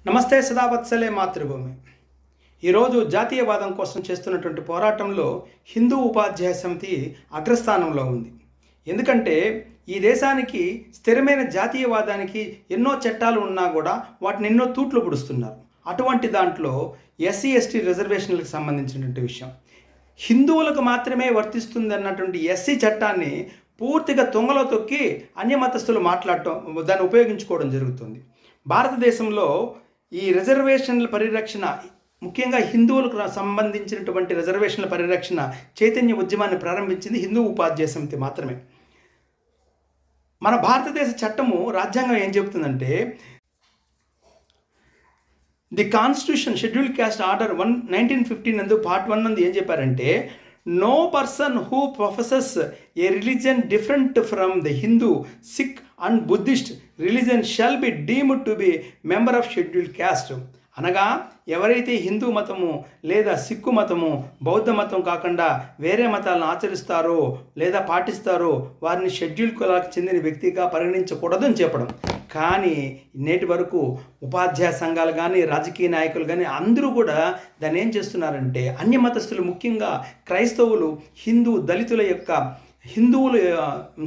నమస్తే సదావత్సలే మాతృభూమి. ఈరోజు జాతీయవాదం కోసం చేస్తున్నటువంటి పోరాటంలో హిందూ ఉపాధ్యాయ సమితి అగ్రస్థానంలో ఉంది. ఎందుకంటే ఈ దేశానికి స్థిరమైన జాతీయవాదానికి ఎన్నో చట్టాలు ఉన్నా కూడా వాటిని ఎన్నో తూట్లు పొడుస్తున్నారు. అటువంటి దాంట్లో ఎస్సీ ఎస్టీ రిజర్వేషన్లకు సంబంధించినటువంటి విషయం హిందువులకు మాత్రమే వర్తిస్తుంది అన్నటువంటి ఎస్సీ చట్టాన్ని పూర్తిగా తుంగలో తొక్కి అన్యమతస్థులు మాట్లాడటం, దాన్ని ఉపయోగించుకోవడం జరుగుతుంది. భారతదేశంలో ఈ రిజర్వేషన్ల పరిరక్షణ, ముఖ్యంగా హిందువులకు సంబంధించినటువంటి రిజర్వేషన్ల పరిరక్షణ చైతన్య ఉద్యమాన్ని ప్రారంభించింది హిందూ ఉపాధ్యాయ సమితి మాత్రమే. మన భారతదేశ చట్టము, రాజ్యాంగం ఏం చెబుతుందంటే, the constitution schedule caste order 1915 నందు పార్ట్ 1 నందు ఏం చెప్పారంటే, no person who professes a religion different from the Hindu, Sikh and Buddhist religion shall be deemed to be member of schedule caste. అనగా ఎవరైతే హిందూ మతము లేదా సిక్కు మతము, బౌద్ధ మతం కాకుండా వేరే మతాలను ఆచరిస్తారో లేదా పాటిస్తారో వారిని షెడ్యూల్ కులాలకు చెందిన వ్యక్తిగా పరిగణించకూడదని చెప్పడం. కానీ నేటి వరకు ఉపాధ్యాయ సంఘాలు కానీ రాజకీయ నాయకులు కానీ అందరూ కూడా దాన్ని ఏం చేస్తున్నారంటే, అన్యమతస్థులు, ముఖ్యంగా క్రైస్తవులు, హిందువులు,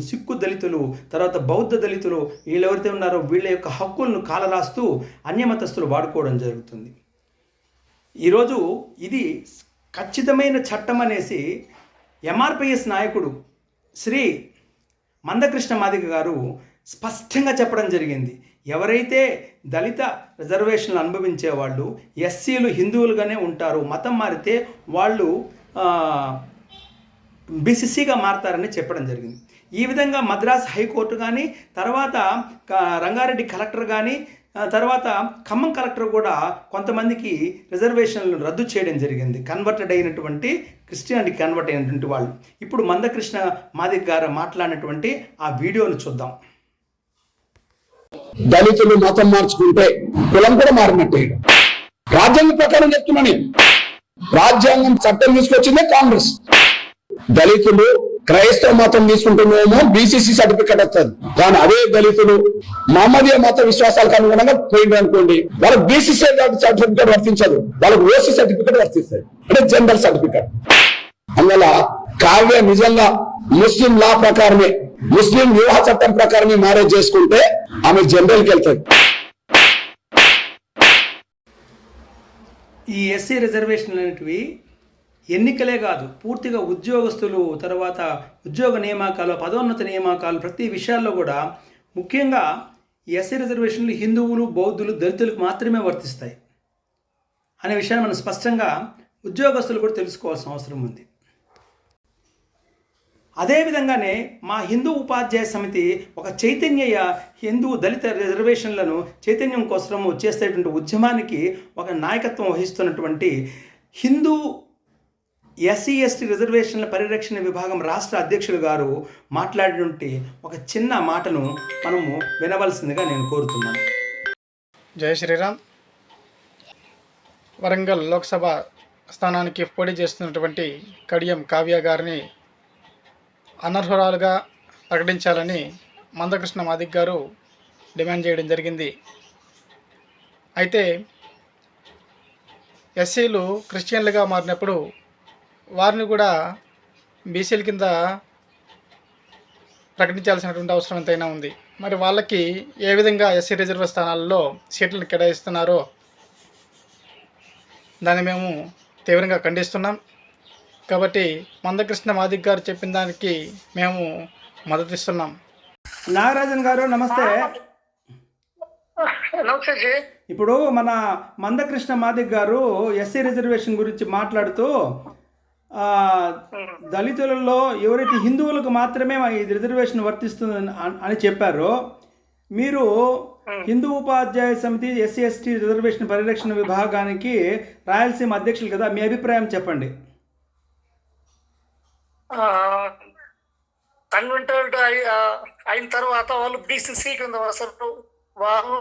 సిక్కు దళితులు, తర్వాత బౌద్ధ దళితులు, వీళ్ళెవరైతే ఉన్నారో వీళ్ళ యొక్క హక్కులను కాలరాస్తూ అన్యమతస్థులు వాడుకోవడం జరుగుతుంది. ఈరోజు ఇది ఖచ్చితమైన చట్టం అనేసి ఎంఆర్పిఎస్ నాయకుడు శ్రీ మందకృష్ణ మాదిగ గారు స్పష్టంగా చెప్పడం జరిగింది. ఎవరైతే దళిత రిజర్వేషన్లు అనుభవించే వాళ్ళు ఎస్సీలు హిందువులుగానే ఉంటారు, మతం మారితే వాళ్ళు బీసీసీగా మారతారని చెప్పడం జరిగింది. ఈ విధంగా మద్రాస్ హైకోర్టు కానీ, తర్వాత రంగారెడ్డి కలెక్టర్ కానీ, తర్వాత ఖమ్మం కలెక్టర్ కూడా కొంతమందికి రిజర్వేషన్లను రద్దు చేయడం జరిగింది, క్రిస్టియానిటీ కన్వర్ట్ అయినటువంటి వాళ్ళు. ఇప్పుడు మందకృష్ణ మాదిగ గారు మాట్లాడినటువంటి ఆ వీడియోను చూద్దాం. దళితులు మతం మార్చుకుంటే కులం కూడా మారినట్టే. రాజ్యాంగం ప్రకారం చెప్తున్నాను, రాజ్యాంగం చట్టం తీసుకొచ్చిందే కాంగ్రెస్. దళితులు క్రైస్తవ మతం తీసుకుంటున్నామో బీసీసీ సర్టిఫికెట్ వస్తుంది, కానీ అదే దళితులు మహమ్మదీయ మత విశ్వాసాలకు అనుగుణంగా పోయింది అనుకోండి, వాళ్ళకి బీసీసీ సర్టిఫికెట్ వర్తించదు, వాళ్ళకి ఓసీ సర్టిఫికెట్ వర్తిస్తుంది, అంటే జనరల్ సర్టిఫికెట్. అందువల్ల కావ్య నిజంగా ముస్లిం లా ప్రకారమే, ముస్లిం వివాహ చట్టం ప్రకారమే మ్యారేజ్ చేసుకుంటే ఆమె జనరల్కి వెళ్తాయి. ఈ ఎస్సీ రిజర్వేషన్లు అనేటివి ఎన్నికలే కాదు, పూర్తిగా ఉద్యోగస్తులు, తర్వాత ఉద్యోగ నియామకాలు, పదోన్నత నియామకాలు, ప్రతి విషయాల్లో కూడా ముఖ్యంగా ఈ ఎస్సీ రిజర్వేషన్లు హిందువులు, బౌద్ధులు, దళితులకు మాత్రమే వర్తిస్తాయి అనే విషయాన్ని మనం స్పష్టంగా ఉద్యోగస్తులు కూడా తెలుసుకోవాల్సిన అవసరం ఉంది. అదేవిధంగానే మా హిందూ ఉపాధ్యాయ సమితి ఒక హిందూ దళిత రిజర్వేషన్లను చైతన్యం కోసం చేసేటువంటి ఉద్యమానికి ఒక నాయకత్వం వహిస్తున్నటువంటి హిందూ ఎస్సీ ఎస్టీ రిజర్వేషన్ల పరిరక్షణ విభాగం రాష్ట్ర అధ్యక్షులు గారు మాట్లాడినటువంటి ఒక చిన్న మాటను మనము వినవలసిందిగా నేను కోరుతున్నాను. జై శ్రీరామ్. వరంగల్ లోక్సభ స్థానానికి పోటీ చేస్తున్నటువంటి కడియం కావ్య గారిని అనర్హురాలుగా ప్రకటించాలని మందకృష్ణ మాదిగ గారు డిమాండ్ చేయడం జరిగింది. అయితే ఎస్సీలు క్రిస్టియన్లుగా మారినప్పుడు వారిని కూడా బీసీల కింద ప్రకటించాల్సినటువంటి అవసరం ఎంతైనా ఉంది. మరి వాళ్ళకి ఏ విధంగా ఎస్సీ రిజర్వ్ స్థానాల్లో సీట్లను కేటాయిస్తున్నారో దాన్ని మేము తీవ్రంగా ఖండిస్తున్నాం. కాబట్టి మందకృష్ణ మాదిగ గారు చెప్పిన దానికి మేము మద్దతిస్తున్నాం. నాగరాజన్ గారు నమస్తే. ఇప్పుడు మన మందకృష్ణ మాదిగ గారు ఎస్సీ రిజర్వేషన్ గురించి మాట్లాడుతూ దళితులలో ఎవరైతే హిందువులకు మాత్రమే ఈ రిజర్వేషన్ వర్తిస్తుంది అని చెప్పారో, మీరు హిందూ ఉపాధ్యాయ సమితి ఎస్సీ ఎస్టీ రిజర్వేషన్ పరిరక్షణ విభాగానికి రాయలసీమ అధ్యక్షులు కదా, మీ అభిప్రాయం చెప్పండి. కన్వెంటెడ్ అయిన తర్వాత వాళ్ళు బీసీసీ కింద వస్తారు, వాళ్ళు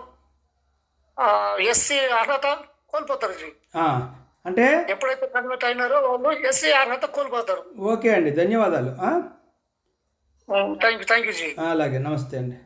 ఎస్సీ అర్హత కోల్పోతారు. అంటే ఎప్పుడైతే కన్వర్ట్ అయినారో వాళ్ళు ఎస్సీ అర్హత కోల్పోతారు. ఓకే అండి, ధన్యవాదాలు. Thank you ji. అలాగే, నమస్తే అండి.